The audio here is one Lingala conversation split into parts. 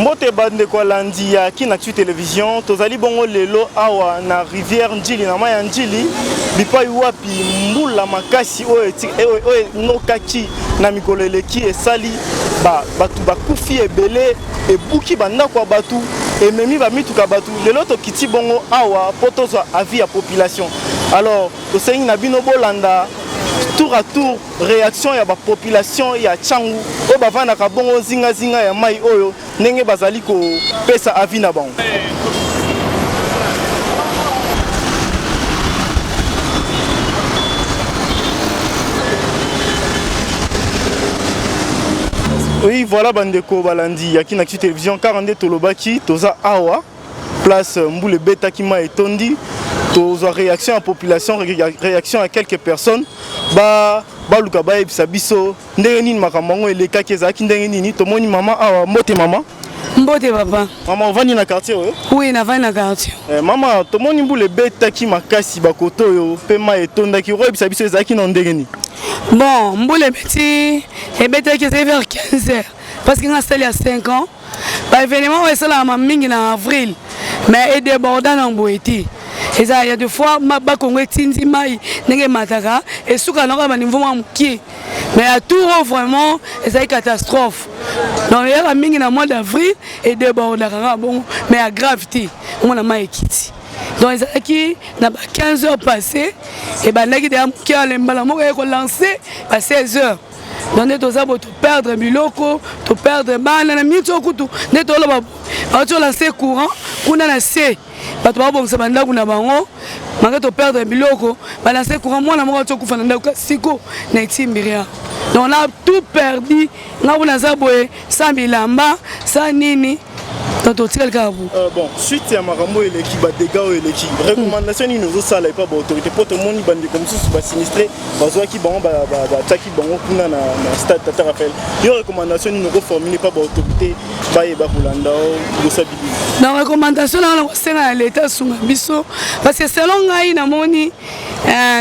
Mbote bande kwa landi ya Kinactu Télévision tozali bongo lelo awa na rivière Njili na maya Njili bipai wapi mbula makasi oyo nokaki na mikolo eleki esali batu bakufi ebele ebuki banda kwa batu ememi bamituka batu lelo tokiti bongo awa po tozwa avis ya population. Alors tosengi na bino bolanda tour à tour réaction ya ba population ya Tchangu o bavana ka bongo zinga ya mai oyo ndenge bazali ko pesa avis na bango. Oui, voilà bandeko balandi ya Kinactu Télévision 42 tolobaki toza awa place Mboule Beta Kima etondi toza réaction à population, réaction à quelques personnes baluka ba ebisa biso ndenge nini makamango eleka kezaki ndenge nini tomoni mama awa mbote mama. Mbote papa. Maman ovandi na quartier oyo? Oui, na vandi na quartier. Mama tomoni Mboule Beta Kima makasi bakoto oyo pema etondaki ro ebisa biso ezaki na ndenge nini? Bon, Mboule Beti ebetaki vers 15h parce qu'il a installé à 5 ans. Bah événement ouais ça là mingi en avril mais et débordant en Boéti. Et ça il y a deux fois ma Congo tindi mai nenge mataka et souka nanga ba niveau muki. Mais à tout vraiment c'est une catastrophe. Donc il y a mingi na mois d'avril et débordant bon mais à gravité on a mai kiti. Donc qui n'a pas 15 heures passées et ben là qui a l'emballement qui lancé à 16 heures. Donc nous avons perdre biloko, tu perdre bana na mito kutu, nous avons lancé courant, on a lancé pas toi bon ça banda kuna bango, malgré tu perdre biloko, balancer courant moi na moi tu kufa na siko na timbiria. Donc on a tout perdu, na on a zaboé sans bilamba, sans nini. Bon, suite à Marambo et l'équipe, dégâts et l'équipe, recommandation ni nous ça pas autorité pour tout le monde bandi comme ça va sinistrer bazoa qui bon taki bon kuna na stade Tata Raphaël. Yo recommandation ni nous reformuler pas autorité ba e ba Rolanda ou ça bibi. Na recommandation na c'est na l'état sunga biso parce que selon ngai na moni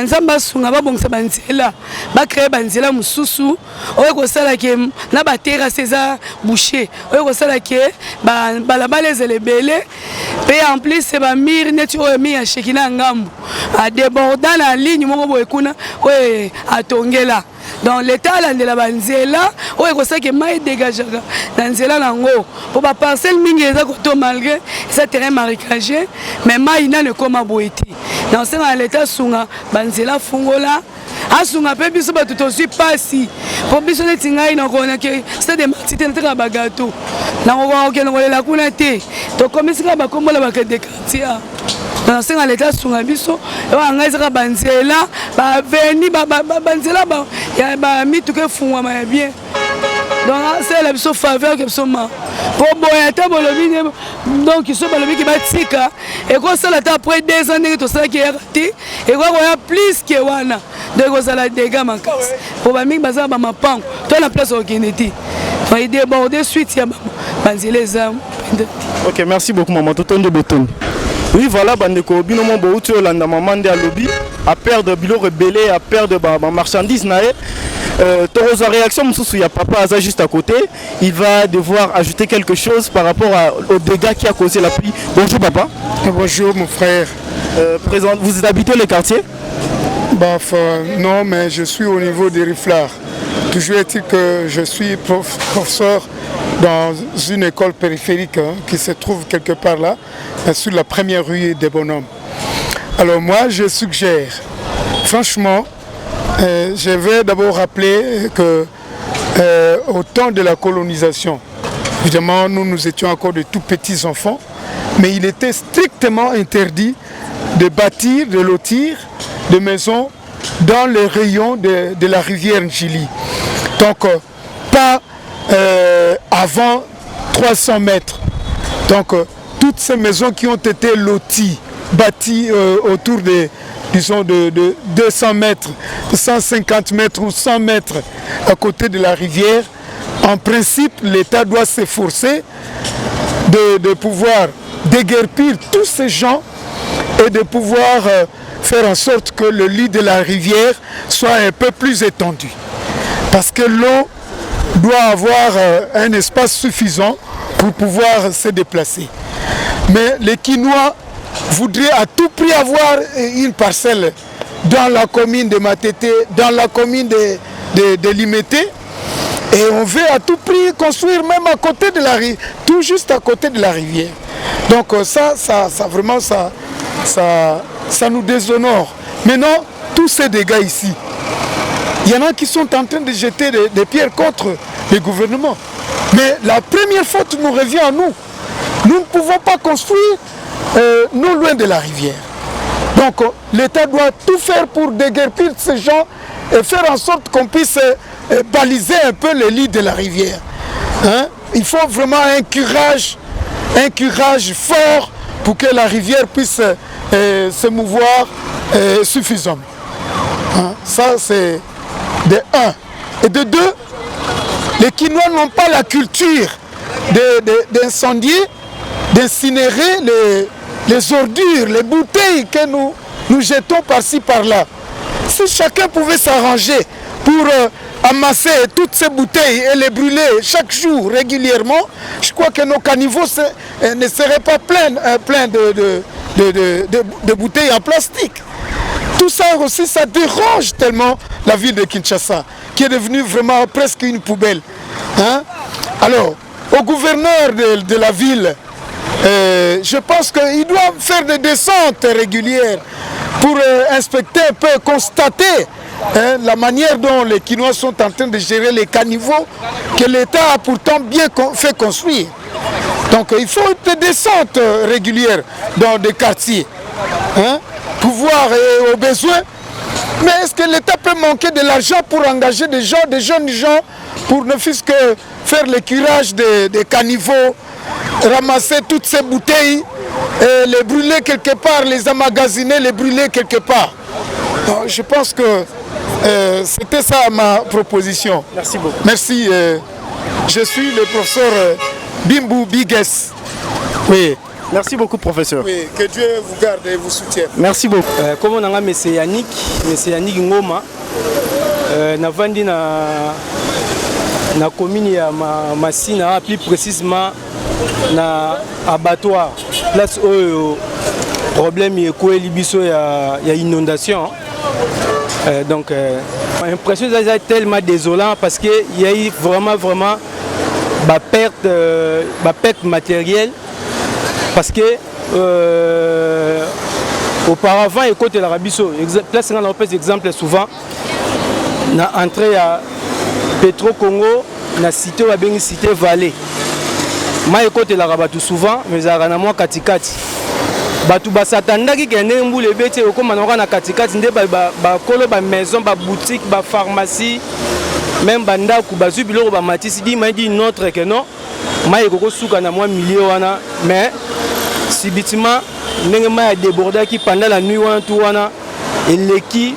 nzamba sunga ba bongisa banzela ba créer banzela mususu oyo ko sala ke na ba terrasse za boucher oyo ko sala ke ba balabala les belé et en plus c'est ba mire net oyo mi ya shekina ngambu a débordant la ligne moko boye kuna oyo atongela dans l'état là de la banzela oyo ko sala ke mai dégagera dans nzela nango pour ba parcelle mingi eza ko to malgré ça terrain marécagé mais mai na ne koma boeti dans ce l'état sunga banzela fungola asunga pe biso ba tout aussi pasi pour biso netinga ina kona ke c'est des matite na ba gâteau na ko ke ngolela kuna te to komisika ba kombola ba ke de quartier dans ce l'état sunga biso wa ngaiza banzela ba veni ba banzela ba ya ba mituke funwa ma bien donc c'est la biso faveur que biso ma pour boyata bolobi donc ils sont balobi ki batika et ko sala ta après 2 ans que to sala ki raté et ko ya plus que wana de ko sala dégâts makasi pour ba mingi baza ba mapango to na place au Kennedy va y déborder suite ya banzeleza. OK, merci beaucoup maman totonde boton. Oui voilà bandeko binomo bouti olanda maman de lobby à perdre bilo rebellé à perdre ba marchandise nae. Torosa réaction il y a papa Aza juste à côté, il va devoir ajouter quelque chose par rapport aux dégâts qui a causé la pluie. Bonjour papa. Bonjour mon frère. Vous habitez le quartier? Non, mais je suis au niveau des Riflards. Toujours est-il que je suis professeur dans une école périphérique qui se trouve quelque part là, sur la première rue des Bonhommes. Alors moi je suggère, franchement, je vais d'abord rappeler que au temps de la colonisation, évidemment nous étions encore de tout petits enfants, mais il était strictement interdit de bâtir, de lotir des maisons dans les rayons de la rivière Njili. Donc pas avant 300 mètres. Donc toutes ces maisons qui ont été loties, bâties autour disons de 200 mètres, 150 mètres ou 100 mètres à côté de la rivière, en principe l'État doit s'efforcer de pouvoir déguerpir tous ces gens et de pouvoir faire en sorte que le lit de la rivière soit un peu plus étendu. Parce que l'eau doit avoir un espace suffisant pour pouvoir se déplacer. Mais les Kinois voudraient à tout prix avoir une parcelle dans la commune de Matete, dans la commune de Limete. Et on veut à tout prix construire même à côté de la rivière, tout juste à côté de la rivière. Donc ça vraiment, ça nous déshonore. Maintenant, tous ces dégâts ici, il y en a qui sont en train de jeter des pierres contre le gouvernement. Mais la première faute nous revient à nous. Nous ne pouvons pas construire non loin de la rivière. Donc l'État doit tout faire pour déguerpir ces gens et faire en sorte qu'on puisse baliser un peu les lits de la rivière. Hein? Il faut vraiment un curage fort pour que la rivière puisse se mouvoir suffisamment. Hein? Ça c'est de un. Et de deux, les Kinois n'ont pas la culture d'incendier, d'incinérer les ordures, les bouteilles que nous jetons par-ci par-là. Si chacun pouvait s'arranger pour amasser toutes ces bouteilles et les brûler chaque jour régulièrement, je crois que nos caniveaux ne seraient pas pleins de bouteilles en plastique. Tout ça aussi, ça dérange tellement la ville de Kinshasa, qui est devenue vraiment presque une poubelle. Hein? Alors, au gouverneur de la ville, je pense qu'il doit faire des descentes régulières pour inspecter un peu, constater la manière dont les Kinois sont en train de gérer les caniveaux que l'État a pourtant bien fait construire. Donc il faut des descentes régulières dans des quartiers, hein, pour voir aux besoins. Mais est-ce que l'État peut manquer de l'argent pour engager des jeunes gens, pour ne fût-ce que faire le curage des caniveaux, ramasser toutes ces bouteilles, et les brûler quelque part, les emmagasiner, les brûler quelque part? Donc, je pense que c'était ça ma proposition. Merci beaucoup. Merci. Je suis le professeur Bimbu Bigues. Oui. Merci beaucoup, professeur. Oui, que Dieu vous garde et vous soutienne. Merci beaucoup. Comme on a M. Yannick Ngoma, Navandi na commune ya Massina, plus précisément na abattoir, place où problème est quoi libiso ya inondation. Donc l'impression est tellement désolant parce qu'il y a eu vraiment perte matérielle. Parce que auparavant, écoute la Rabiso, place on a pris exemple souvent, na entrée à Petro Congo, na cité ou bien cité Vallée. Ma écoute la Rabatu souvent, mais à Ranamo Katikati. Batu basatandaki kende mbule bete okoma na Katikati nde ba kolo ba maison, ba boutique, ba pharmacie, même banda ku bazu biloko ba matisi di ma di notre que non. Ma ekoko suka na moi milieu wana, mais subitement ndenge ma a débordé qui pendant la nuit wana tout wana eleki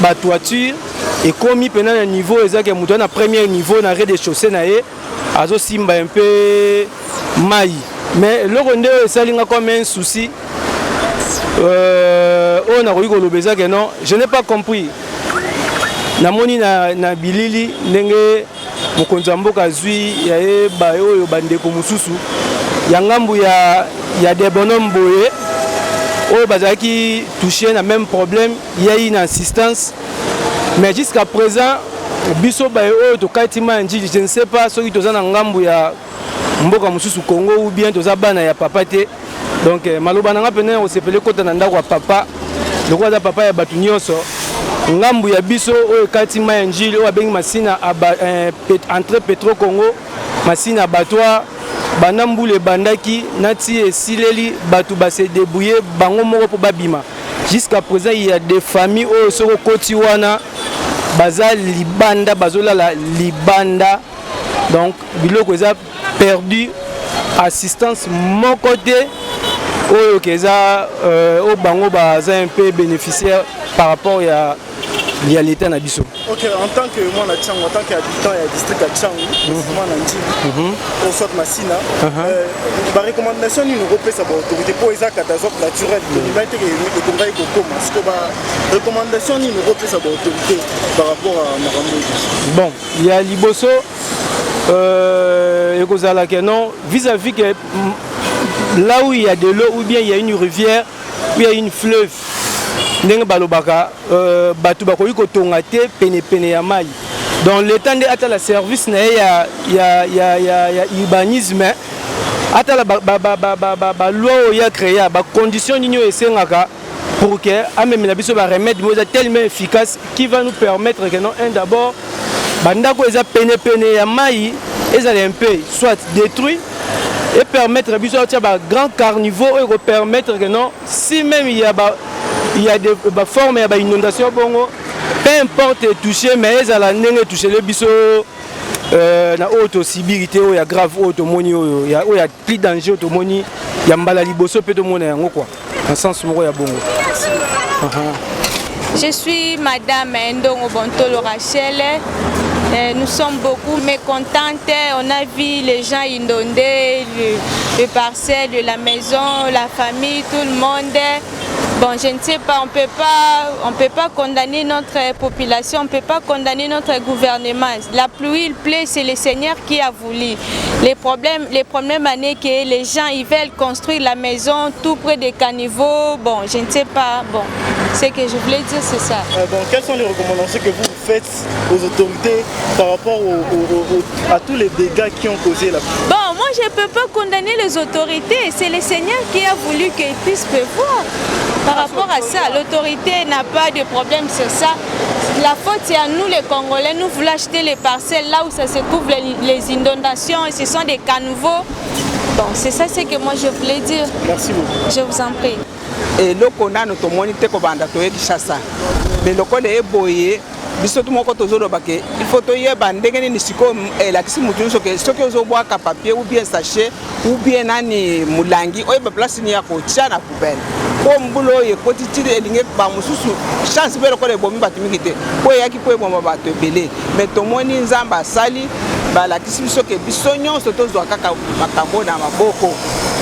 ba toiture et commis pendant le niveau ezaka muto na premier niveau na rez-de-chaussée na ye azo simba un peu mai. Mais le rondé salinga comme un souci on a rigolo beza que non, je n'ai pas compris. Namoni na bilili ndenge mokonzi mboka zui ya ba oyo bandeko mususu ya ngambu ya des bonhommes boye oyo bazaki touché na même problème, il y a une assistance, mais jusqu'à présent biso ba oyo to katima njiji, je ne sais pas soki toza na ngambu ya mboka mususu Congo ou bien toza bana ya papa te. Donc maloba nanga pene o sepele kota na ndako ya papa lokwa za papa ya batu nyonso ngambu ya biso oyo katima ya njili oyo abengi masina entre Petro Congo masina abattoir banambule bandaki nati esileli batu base débrouiller bango moko po babima. Jusqu'à présent il y a des familles oyo soko koti wana baza libanda bazolala libanda, donc biloko eza perdu, assistance mon côté oyo keza au bango baza un peu bénéficiaire par rapport à l'État na biso. Ok, en tant que moi na Tchango, en tant qu'habitant du district de Tchango, moi na Ndjili, au soit Massina, la recommandation nous repère sa autorité pour les catastrophes naturelles, l'humanité et Congo et Coco, parce que la recommandation nous repère sa autorité par rapport à Marambo. Bon, il y a Liboso, et que non, vis-à-vis que là où il y a de l'eau, ou bien il y a une rivière, ou il y a une fleuve, ndenge balobaka batu bakoyi ko tongate pene ya mai. Dans le temps de atala service na ya urbanisme atala ba loi ya créer ba conditions nino esengaka pour que ameme na biso ba remède moza tellement efficace qui va nous permettre que non un d'abord bandako eza pene ya mai ezali un peu soit détruit et permettre biso à ba grand carnivore et permettre que non si même il y a des formes il y a inondation bongo peu importe touché mais ezala ndenge touché le biso na auto sibirité o ya grave auto moni o ya plus danger auto moni ya mbala liboso pe to mona yango quoi en sens moko ya bongo. Je suis Madame Ndongo Bontolo Rachel. Nous sommes beaucoup mécontentes. On a vu les gens inonder le parcelle de la maison, la famille, tout le monde. Bon, je ne sais pas, on peut pas condamner notre population, on ne peut pas condamner notre gouvernement. La pluie, il plaît, c'est le Seigneur qui a voulu. Les problèmes c'est que les gens ils veulent construire la maison tout près des caniveaux. Bon, je ne sais pas. Bon, ce que je voulais dire, c'est ça. Donc, quelles sont les recommandations que vous faites aux autorités par rapport à tous les dégâts qui ont causé la pluie? Bon, moi je ne peux pas condamner les autorités. C'est le Seigneur qui a voulu qu'ils puissent pleuvoir. Par rapport à ça, l'autorité n'a pas de problème sur ça. La faute c'est à nous les Congolais, nous voulons acheter les parcelles là où ça se couvre les inondations et ce sont des caniveaux. Bon, c'est ça ce que moi je voulais dire. Merci beaucoup. Je vous en prie. Et le kona no tomoni te ko banda to Kinshasa. Mais le kona e boye biso tout moko tozolo bake il faut to yeba ndenge ni siko la kisi mutu soke soki ozo boa ka papier ou bien sachet ou bien nani mulangi oyeba place ni ya ko tia na poubelle. Ko mbulo ye kotiti elinge ba mususu chance belo ko le bomi batu mingite ko yaki ko bomba batu ebele mais tomoni nzamba sali ba la kisi biso ke biso nyonso tozwa kaka makambo na maboko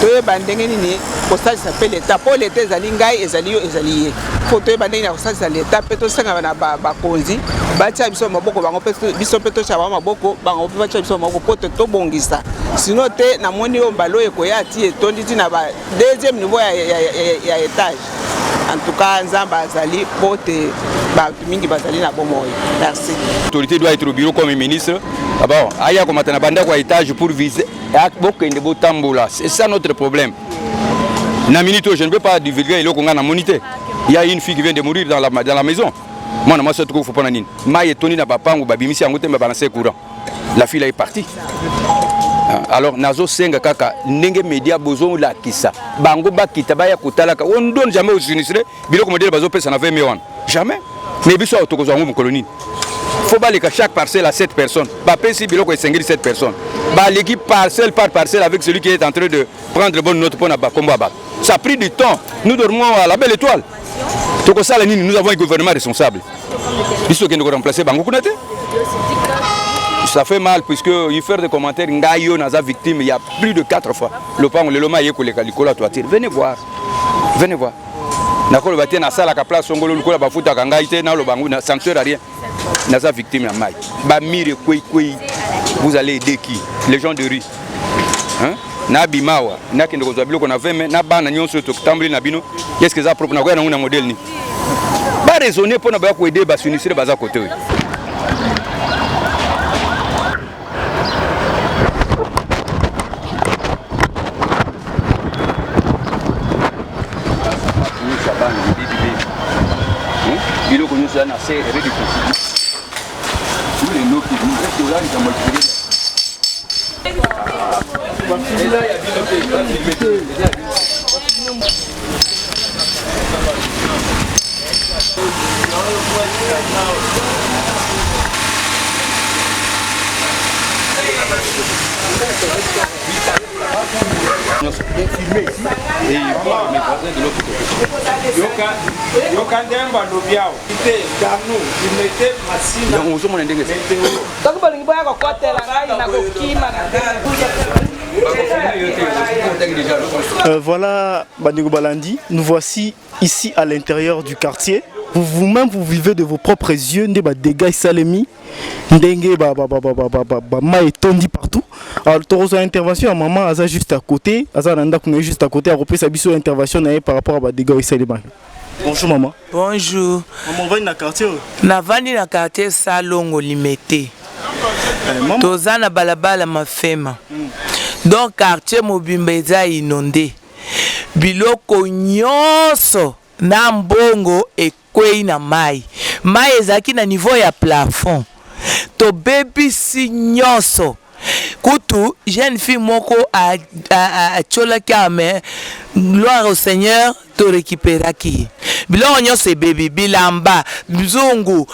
toyeba ndenge nini kosalisa pe leta po leta ezali ngai ezali yo ezali ye po toyeba ndenge na kosalisa leta pe tosenga na bakonzi batia biso maboko bango pe biso pe tocha ba maboko bango pe batia biso maboko po tobongisa sinon te na moni o mbalo ekoya ti etondi ti na ba deuxième niveau ya étage. En tout cas, Nzamba Azali, Pote, Mingi Bazali na Bomoy. Merci. L'autorité doit être au bureau comme ministre. D'abord, Aya comme na banda kwa étage pour viser de Botambola. C'est ça notre problème. Na minute, je ne peux pas divulguer le Congo na monité. Il y a une fille qui vient de mourir dans la maison. Moi, je ne trouve pas nani. Maïe Tony na papa ou babimisi angote me balancer courant. La fille est partie. Alors nazo senga kaka ndenge media bozo la kisa bango bakita baya kutalaka on donne jamais aux sinistrés biloko modèle bazo pesa na 20 millions jamais mais biso autokozo ngo colonie faut balika chaque parcelle à 7 personnes ba pesi biloko esengeli 7 personnes ba l'équipe parcelle par parcelle avec celui qui est en train de prendre bonne note pour na ba combat ba ça a pris du temps nous dormons à la belle étoile toko sala nini nous avons un gouvernement responsable biso qui nous remplacer bango kunate. Ça fait mal puisque il fait des commentaires ngayo naza victime il y a plus de 4 fois le pan le loma yeko le kalikola toiture venez voir nakolo batie na sala ka place ngolo likola bafuta ka ngaite na lo bangu na sanctuaire à rien naza victime ya mai ba mire kwei vous allez aider qui les gens de rue hein na bimawa na kende ko zabilo ko na 20 na bana nyonso to tambli na bino qu'est-ce que ça propre na ko na modèle ni ba raisonner pour na ba ko aider ba sunissire baza côté. Il connu ça na c'est rédit. Tous les noms qui nous restent là ils ont multiplié. Là filmé ici et il voit mes voisins de l'autre côté. Voilà Bandeko Balandi, nous voici ici à l'intérieur du quartier. vous-même vous vivez de vos propres yeux des dégâts salemi ndenge ma etondi partout. Alors tu as intervention à maman aza juste à côté, aza nanda kuna juste à côté a repris sa biso intervention par rapport à dégâts salemi. Bonjour maman. Bonjour. Maman va na quartier. Na vandi na quartier Salongo limité. Tozana balabala mafema. Donc quartier Mobimba eza inondé. Biloko nyonso na mbongo ekwei na mai. Mai ezaki na niveau ya plafond. To baby si nyonso. Kutu jeune fille moko a chola kame. Gloire au Seigneur, te récupérer qui. Biloko nyonso baby bilamba mzungu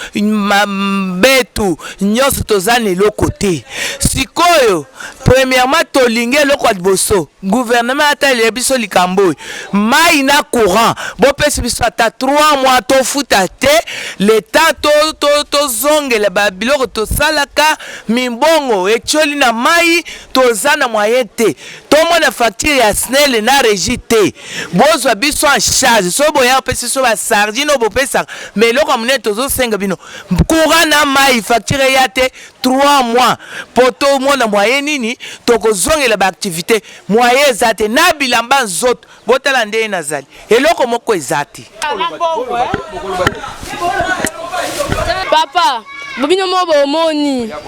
betu nyonso tozana eloko te. Sikoyo premièrement tolinge eloko liboso gouvernement atali biso likambo mai na courant bo pesi biso ata 3 mois to futa te l'état to zongela ba biloko to salaka mimbongo echoli na mai tozana moyen te to mona facture ya SNEL na régie te bozwa biso en charge so boya pesi so ba sardine bo pesa mais eloko amune tozo senga bino courant na mai facture ya te 3 mois poto mona moyen nini toko zongela ba activité moyen zate na bilamba nzoto botala nde nazali eloko moko ezati papa bobino mo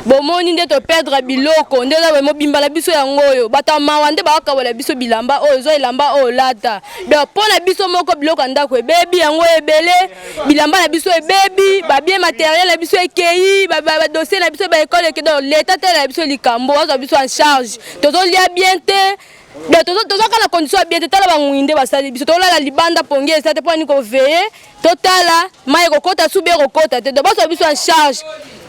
bomoni nde to perdre biloko nde za mo bimbala biso yango oyo bata mawa nde ba kabola biso bilamba oyo zo elamba oyo lata be pona biso moko biloko ndako ebebi yango ebele bilamba na biso ebebi ba bien matériel na biso ekei ba dossier na biso ba école ke dans l'état na biso likambo azo biso en charge tozo lia bien te de tozo kana condition bien te tala bangwinde basali biso tola la libanda ponge ça te poni ko veiller totala mai ko kota sube ko kota te do baso biso en charge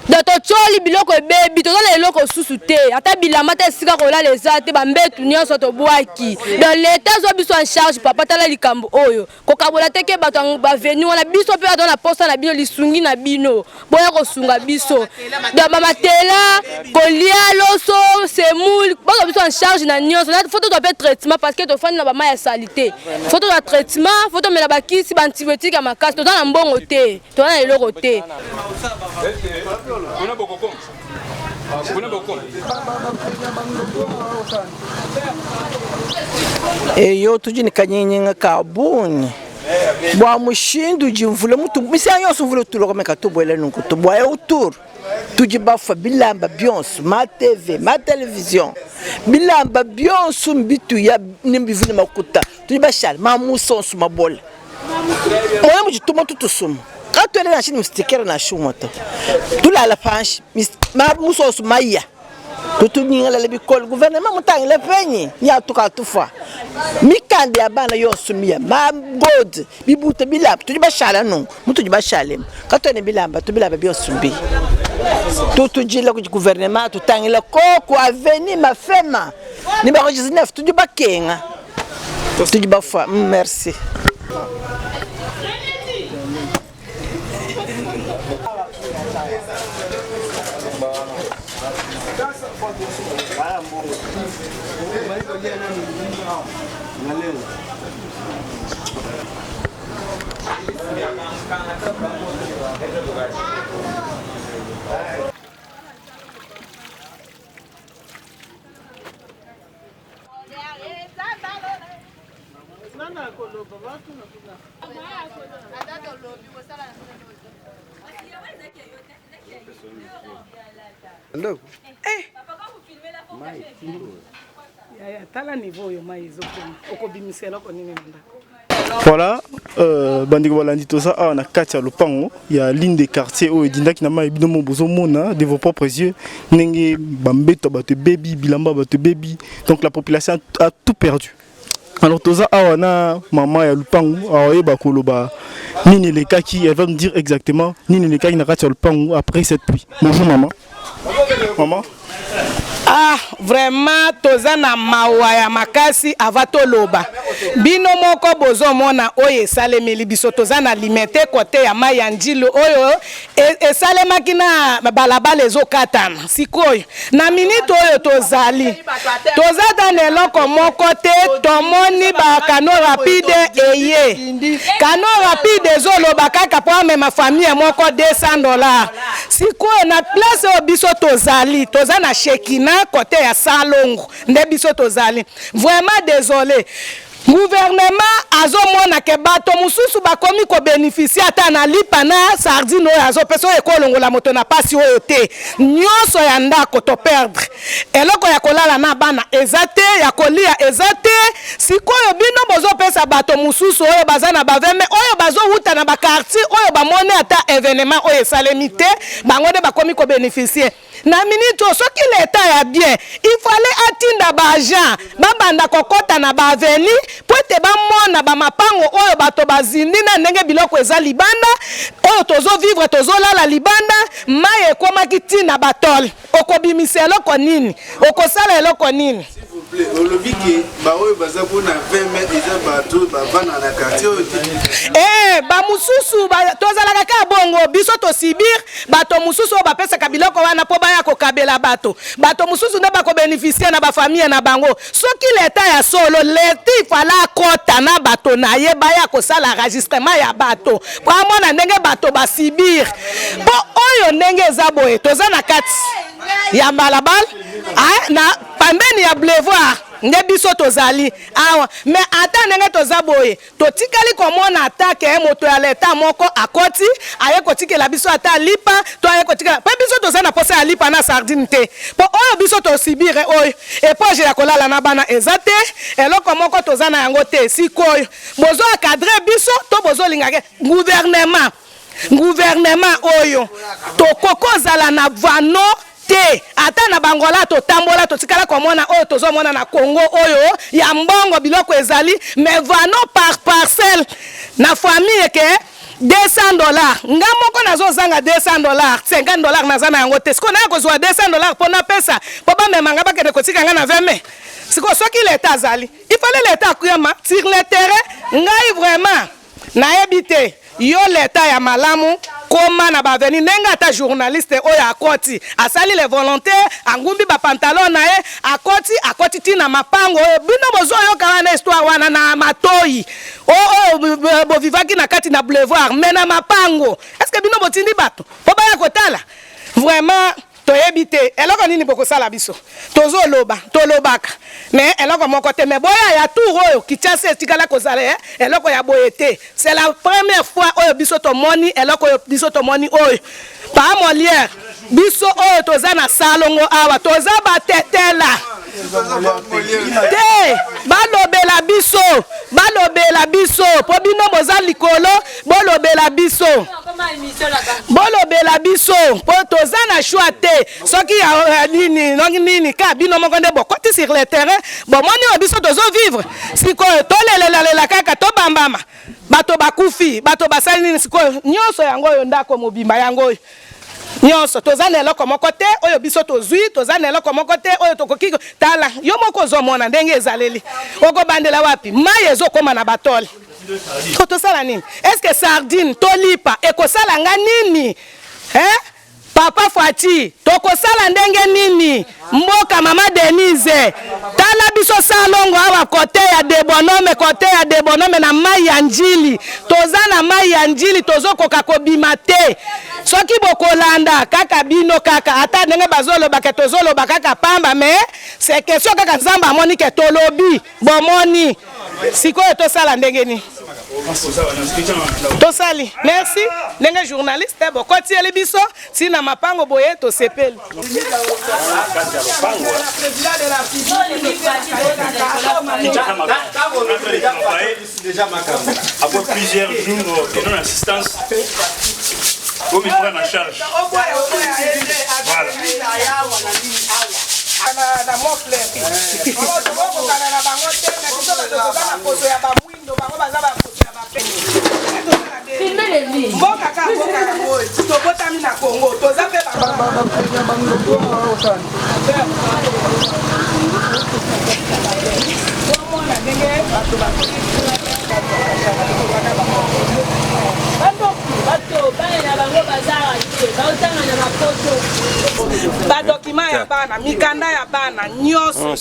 de to choli biloko ebebi tozo la eloko susu te ata bilamba te sika ko la les ate ba mbetu nyonso to boaki dans l'état zo biso en charge papa tala likambo oyo ko kabola te ke bato ba venu wana biso pe dans la poste na bino lisungi na bino boya ko sunga biso de mama tela kolia loso semoule baso biso en charge na nyonso na photo to pe traitement parce que to fani na ba ma ya salité photo de traitement photo mela bakisi ba antibiotique ya makasi to na mbongo te to na eloko te. Eu tô de caninha cabune. Boa mushindo de mvula muito. Me se eu sou mvula tudo como é que tu boela nunca tu boa eu tour. Tu de bafa bilamba Beyoncé, ma TV, ma televisão. Bilamba Beyoncé mbitu ya nimbi vini makuta. Tu de baixar, ma muson suma bola. Olha de toma tudo sumo. Quand tu es dans la Chine, tu es dans la Chine. Tu as la panche, ma musos maïa. Tu es dans le gouvernement, tu es dans le pays. Tu es dans le fois. Mi kandi abana yose miya ma god bibuta bilamba tu bashala non mutu bashala quand tu es bilamba tu bilamba byose mbi tu jila ku gouvernement tu tangila koko aveni mafema numéro 19 tu bakenga tu bafa merci. Voilà, bandiko balandi toza a na kati ya lopango ya ligne de quartier o edindaki na mai binomo bozomona de vos propres yeux ndenge bambeto bato baby bilamba bato baby donc la population a tout perdu. Alors toza a na maman ya lopango aoyeba koloba nini le kaki, elle va me dire exactement nini le kaki na kati ya lopango après cette pluie. Bonjour maman. Maman. Ah, vraiment toza na mawa ya makasi avato loba. Bino moko bozo mona oye salemeli biso toza na limite kote ya mai ya njilo oyo esalemaki na balabala ezokatana sikoyo. Na minute oyo tozali. Toza na eloko moko te tomoni ba kano rapide eye. Kano rapide ezoloba kaka po amema famille moko $200. Sikoyo na place o biso tozali. Toza na Shekina côté ya Salongo nde biso tozali. Vraiment désolé. Gouvernement azomona ke bato mususu bakomi ko bénéficier ata na lipa na sardine oyo azopeso ekolongola moto na pasi oyo te. Nyonso ya ndako to perdre. Eloko ya kolala na bana ezate ya kolia ezate. Sikoyo bino bozo pesa bato mususu oyo bazana baveme oyo bazo huta na ba quartier oyo bamone ata événement oyo salemité bango de bakomi ko bénéficier. Na minute soki l'état ya bien, il fallait atinda ba agent babanda kokota na ba aveni po te ba mona ba mapango oyo bato bazindi na ndenge biloko eza libanda oyo tozo vivre tozo lala libanda maye komaki tina batol okobimisa eloko nini okosala eloko nini olobiki ba oyo baza bona 20 mètres eza bato bavana na quartier oyo ba mususu tozalaka ka bongo biso to Sibir bato mususu ba pesa kabiloko wana po ba ya kokabela bato mususu nde bako bénéficier na ba famille na bango soki l'état ya solo l'état fala kota na bato na ye ba ya kosala enregistrement ya bato po amona ndenge bato ba Sibir po oyo ndenge eza boye toza na kati ya balabala na pambeni ya Boulevard nde biso tozali awa mais ata ndenge toza boye totikali komona atake moto ya leta moko akoti aye kotikela biso ata lipa to aye kotikela pe biso toza na posa ya lipa na sardine te po oyo biso to Sibire oyo epoje ya kolala na bana ezate eloko moko toza na yango te sikoyo bozo akadre biso to bozo lingake gouvernement oyo tokokozala na vano te ata na bangola to tambola to tikala komona oyo tozomona na Congo oyo ya mbongo biloko ezali mais vano par parcelle na famille ke $200 nga moko nazozanga $200 $50 nazana yango te siko na kozwa $200 pona pesa po ba memanga bakende kotika nga na 20 siko soki l'état azali il fallait l'état kuyama sur le terrain ngai vraiment na ebité yo l'état ya malamu koma na baveni nenga ata journaliste oyo akoti asali les volontaires angumbi ba pantalon na ye akoti tina mapango bino bozo yo kana histoire wana na matoi bo vivaki na kati na Boulevard mais na mapango est-ce que bino botindi bato po ba ya kotala vraiment toyebite eloko nini bokosala biso tozoloba tolobaka mais eloko moko te mais boya ya tour oyo Kinshasa etikala kozala eloko ya boyete c'est la première fois oyo biso to moni eloko oyo biso to moni oyo pa Molière biso oyo toza na Salongo awa toza batetela te balobela biso po bino boza likolo bolobela biso po toza na choix te soki nini ka bino moko nde bokoti sur le terrain bomoni oyo biso tozo vivre sikoyo tolelelela kaka tobambama bato bakufi bato basali nini sikoyo nyonso yango oyo ndako mobimba yango oyo nyonso toza na eloko moko te oyo biso tozwi toza na eloko moko te oyo tokoki tala yo moko ozomona ndenge ezaleli okobandela wapi mai ezokoma na batole tosala nini est-ce que sardine tolipa ekosala nga nini Papa Fati tokosala ndenge nini mboka mama Denise tala biso Salongo awa kote ya debonome na mai ya njili toza na mai ya njili tozokoka kobima te soki bokolanda kaka bino kaka ata ndenge bazoloba ke tozoloba kaka pamba mais c'est question kaka nzamba amoni ke tolobi bomoni sikoyo tosala ndenge nini tosali merci ndenge journaliste bokoti eli biso sina mapango boye to sepeli après plusieurs jours de non-assistance au micro en charge. Voilà. Mboka Badokima ya bana, mikanda ya bana, nyonso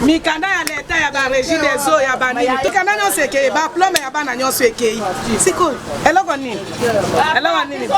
mikanda ya leta ya ba régie des eaux ya bana, mikanda nyonso ekei, ba plombe ya bana nyonso ekei. Siko, eloko nini? Eloko nini?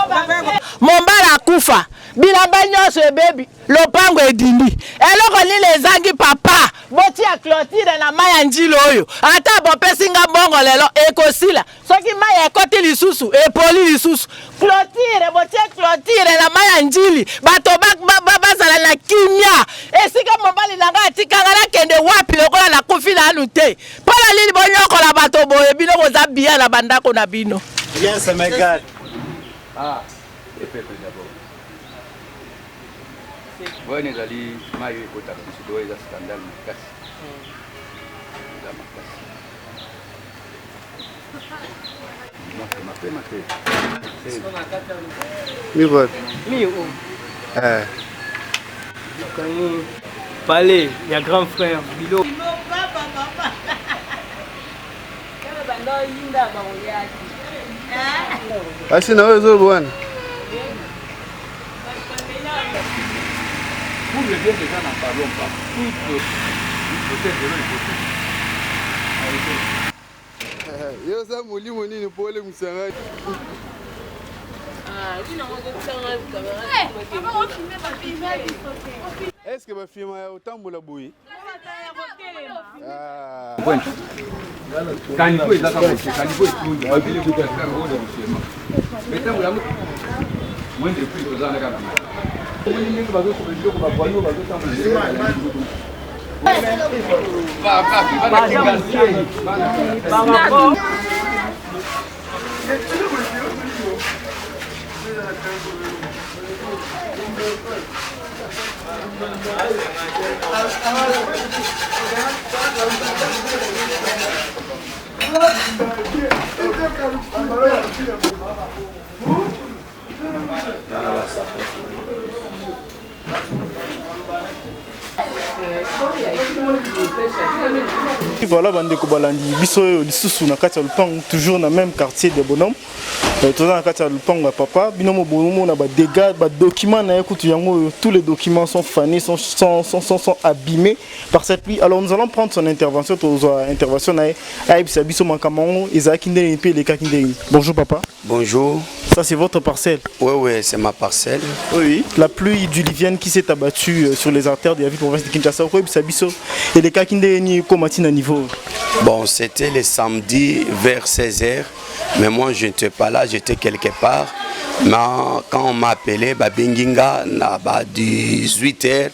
Mombala akufa, bilamba nyonso ebebi, lopango edindi. Eloko nini ezangi papa, boti ya clôture na mai ya njilo oyo. Ata bopesinga mbongo lelo ekosila. Soki mai ekoti lisusu, epoli lisusu. Clôture, boti ya clôture na mai ya njili. Bato bazala na kimia. Esika mobali nanga atikanga na kende wapi lokola na kufi na alute. Pala lili bonyoko la bato boye bino boza bien na bandako na bino. Bien, ça m'égale. Ah, et fait d'abord. Voi nezali mayo ekota kusido eza scandale makasi. Eza makasi. Mi vote. Mi Palais, il y a grand frère, Bilo. Asi na wewe zo bwana. Pour le bien des gens n'en parlons pas. Yo za mulimo nini pole msangani. Est-ce que ma fille m'a otambola boui? Bueno. Canico eza kama canico estundi. Wabili kutoka ngode msema. Metangu ya mwende pili tozana kana. Mwende mingi bazo kubijio kwa bwanyo bazo tambola. Voilà, bandeko balandi biso lisusu na kati ya lupango, toujours na même quartier de bonhomme. Toujours na kati ya lupango ya papa, binomo bonomo na ba dégâts, ba documents na ekutu yango, tous les documents sont fanés, sont abîmés par cette pluie. Alors nous allons prendre son intervention, intervention na Aïbsa biso mankamon, Isaac Ndé et les Kakindé. Bonjour papa. Bonjour. Ça c'est votre parcelle? Oui, c'est ma parcelle. Oui, la pluie diluvienne qui s'est abattue sur les artères de la ville province de Kinshasa. Et les Kakindé ni komatina niveau. Bon, c'était le samedi vers 16h, mais moi je n'étais pas là, j'étais quelque part. Mais quand on m'a appelé, Benginga, à 18h,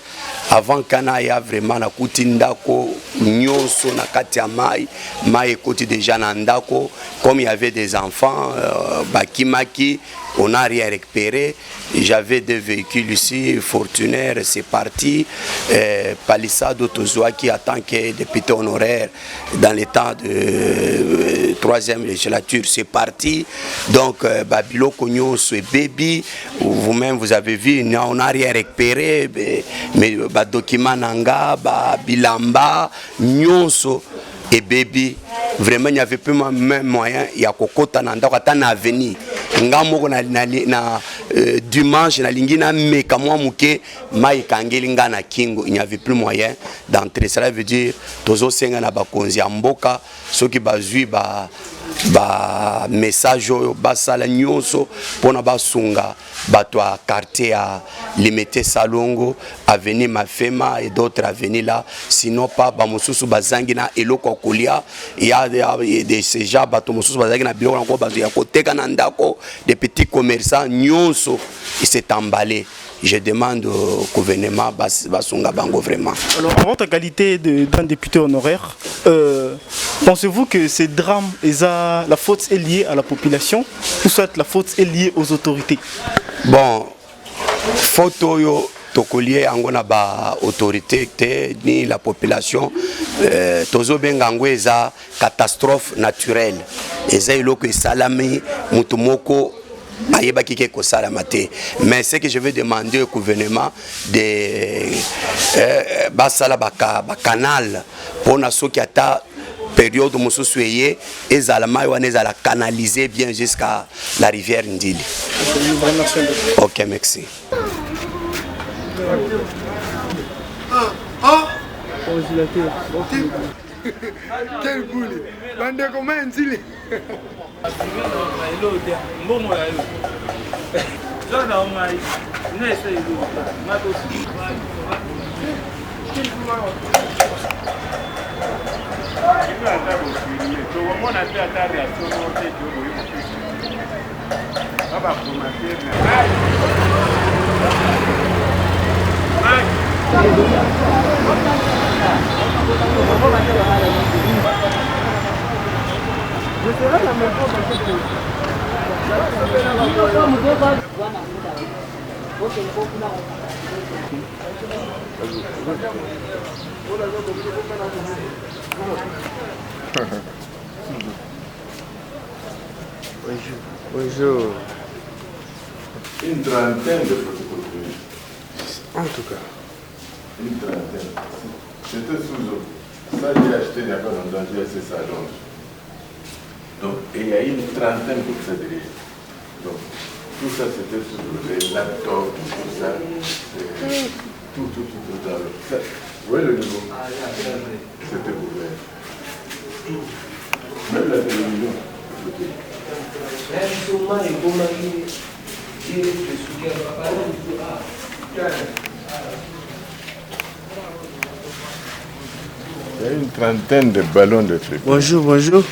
avant Kanaya vraiment na Kutindako, Nyonso na Katiamai, Mai écouté déjà Nandako, comme il y avait des enfants, Bakimaki, on n'a rien récupéré. J'avais des véhicules ici, Fortuner, c'est parti. Palissado Tozoa qui attend que député honoraire dans les temps de 3e législature, c'est parti. Donc, Babilo Kogno, c'est baby. Vous-même, vous avez vu, on n'a rien récupéré. Mais document Nanga, Bilamba, Nyonso et baby. Vraiment, il n'y avait plus même moyen. Il y a Kokota Nanda, Katana Avenir. Dimanche, na lingina mekamwa muke mai kangelinga na kingo, il n'y avait plus moyen d'entrer. Cela veut dire tozo senga na bakonzi ya mboka soki bazui ba message oyo basala nyonso pona basunga bato a quartier à Limete Salongo, avenue Mafema et d'autres avenues là, sinon pas bamosusu bazangi na eloko kolia. Il y a des ces gens bato mosusu bazangi na biloko encore bazo ya koteka na ndako, des petits commerçants nyonso il s'est emballé. Je demande au gouvernement basunga bango vraiment. Alors en votre qualité d'un député honoraire, pensez-vous que ces drames, la faute est liée à la population ou soit la faute est liée aux autorités? Bon, photo yo tokolié angona ba autorité ni la population tozo bengango eza catastrophe naturelle eza iloko esalami mutu moko ayeba kike kosala maté. Mais ce que je veux demander au gouvernement de basala baka canal pour na soki ata période mosusu eye ezala mai wana ezala canaliser bien jusqu'à la rivière Ndili. OK, merci. Quel boule. Bande comment Ndili. Bonjour. Une trentaine de photocopies. En tout cas. Une trentaine. C'était sous eau. Ça, j'ai acheté il n'y a pas longtemps, j'ai acheté ça à Londres. Donc, et il y a une trentaine pour ça derrière. Donc, tout ça, c'était sous eau. Les laptops, tout ça. Tout dans le. Vous voyez le niveau? C'était ouvert. Même la télévision. Il y a une trentaine de ballons de trucs. Bonjour, bonjour.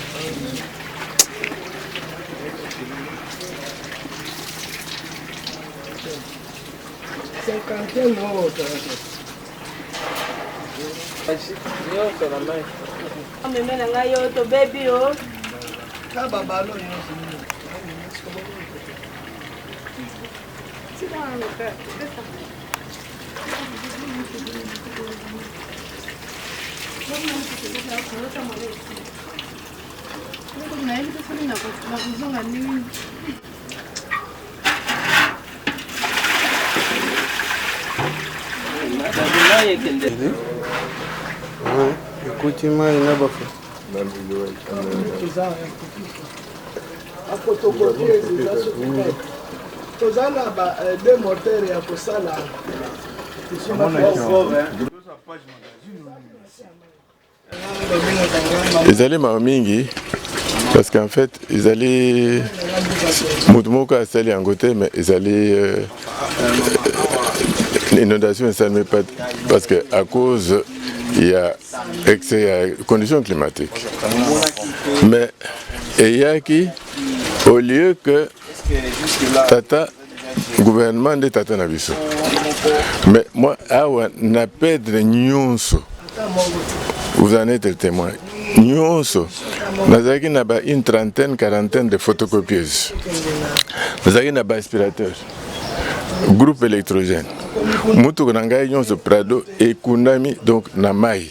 Écoutez-moi, il n'a pas fait. Ils allaient Mamingi parce qu'en fait ils allaient Moutmoko a salé en côté mais ils allaient l'inondation ça ne met pas parce que à cause il y a excès de conditions climatiques mais il y a qui au lieu que tata gouvernement de tata nabiso mais moi awa na perdre nyonso. Vous en êtes le témoin. Nous avons une trentaine, quarantaine de photocopieuses. Nous avons un aspirateur, groupe électrogène. Nous avons un Prado et Kunami, donc Namai.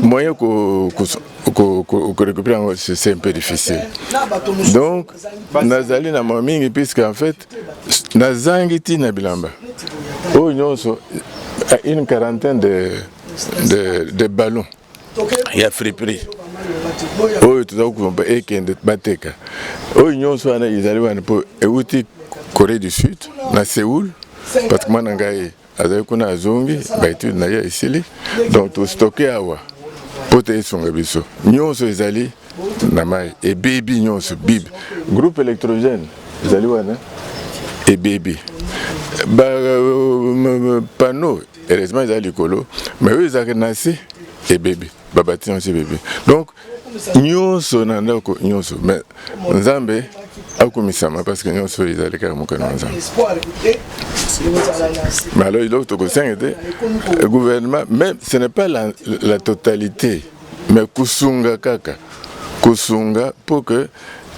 Moyen que récupérer, c'est un peu difficile. Donc, nous avons un maming, puisqu'en fait, nous avons un bilamba. Une quarantaine de ballons. Il y a friperie. Oh, tout ça, et qui est bateka. Oh, ils allaient pour Corée du Sud, na Séoul, parce que moi, j'ai azongi, ici, donc tout stocké à wa. Poté son gabiso. Nous ils allaient namai et baby nous bib. Groupe électrogène, ils allaient et baby. Panneau. Heureusement, ils ont l'écolo, mais eux, ils ont naissé et bébé. Babati aussi bébé. Donc, nous sommes en train de mais Nzambe a commis ça parce que nous sommes les carrément que nous avons. Mais alors, il faut que le gouvernement, même ce n'est pas la totalité, mais Kusunga Kaka. Kusunga pour que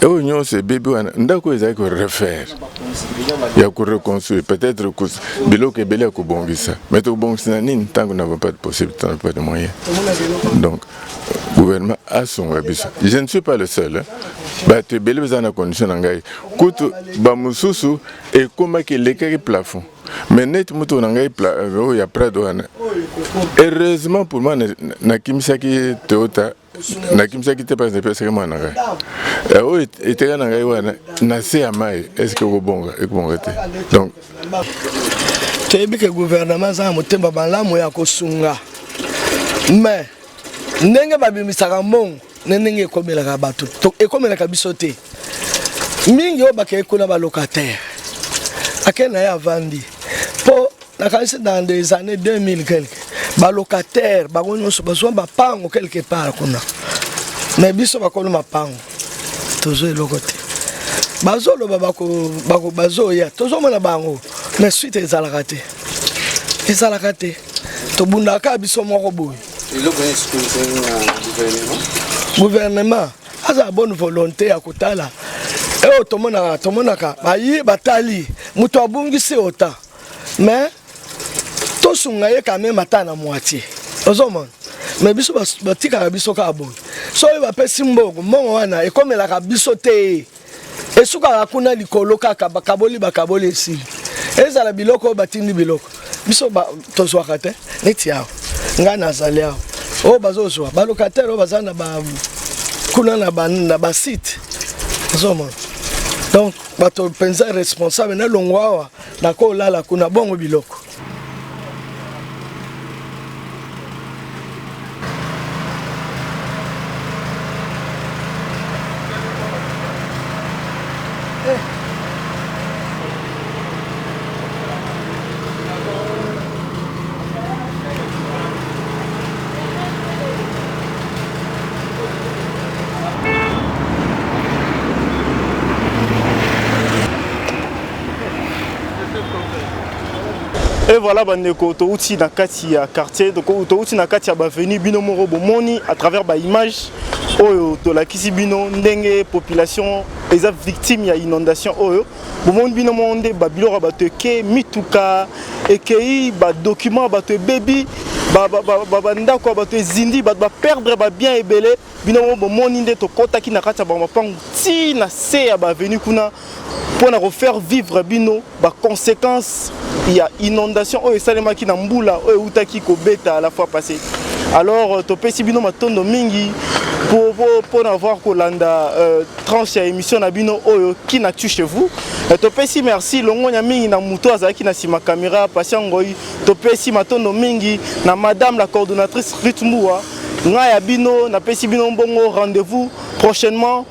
Et au niveau c'est bébé, ndako ils allaient refaire. Il y a reconstruire. Peut-être que bilo que belé ko bongisa. Mais to bongisa nini tant qu'on n'a pas de possibilité, pas de moyens. Donc le gouvernement a son abisso. Je ne suis pas le seul. Bah tu belé besoin de condition ngai. Kutu ba mususu et comment que les plafond. Mais net mutu ngai plafond il y a près de heureusement pour moi na kimsaki Toyota na kimsaki te pas de personne na ngai. Oh était na ngai wana na se amai est-ce que ko bonga e ko ngate. Donc tebi ke gouvernement za motemba balamu ya kosunga. Mais ndenge babimisaka mbongo ndenge ekomelaka bato ekomelaka biso te mingi oyo bakekuna balocataire akena ya vandi po nakanisi dans des années 2000 quelque balocataire bango nyonso bazwa bapango quelque part kuna mais biso bakolo mapango tozo eloko te bazoloba bazoya tozomona bango mais suite ezalaka te tobundaka biso moko boye gouvernement aza bonne volonté ya kotala e tomonaka bayi batali muto abungisi ota mais tosunga ye quand même ata na moitié ozomona mais biso batikaka biso ka boye so ye bapesi mbongo wana ekomelaka biso te esukaka kuna likolo kaka bakaboli esili ezala biloko batindi biloko biso tozwaka te neti yawo nga nazali awo oyo bazozwa balocataire oyo baza na kuna na basite ozomona donc bato mpenza responsable na longo awa nakolala kuna bongo biloko. Et voilà, bandeko, touti na kati ya quartier, touti na kati ya baveni bino moro bomoni à travers ba image oyo to la kisi bino ndenge population eza victime ya inondation oyo bomoni bino monde ba biloko ba teke mituka ekei ba document ba te baby ba ndako ba te zindi ba perdre ba bien ebele bino bomoni nde to kota ki na kati ya ba mapangu ti na se ya baveni kuna pour refaire vivre bino ba conséquences il y a inondation oyo salemaki na mbula oyo utaki ko beta à la fois passée. Alors topesi bino matondo mingi pour avoir kolanda tranche ya émission na bino oyo qui na tu chez vous. Topesi merci longonya mingi na muto azaki na sima caméra patient ngoi topesi matondo mingi na madame la coordonnatrice Ritmua nga ya bino na pesi bino mbongo rendez-vous prochainement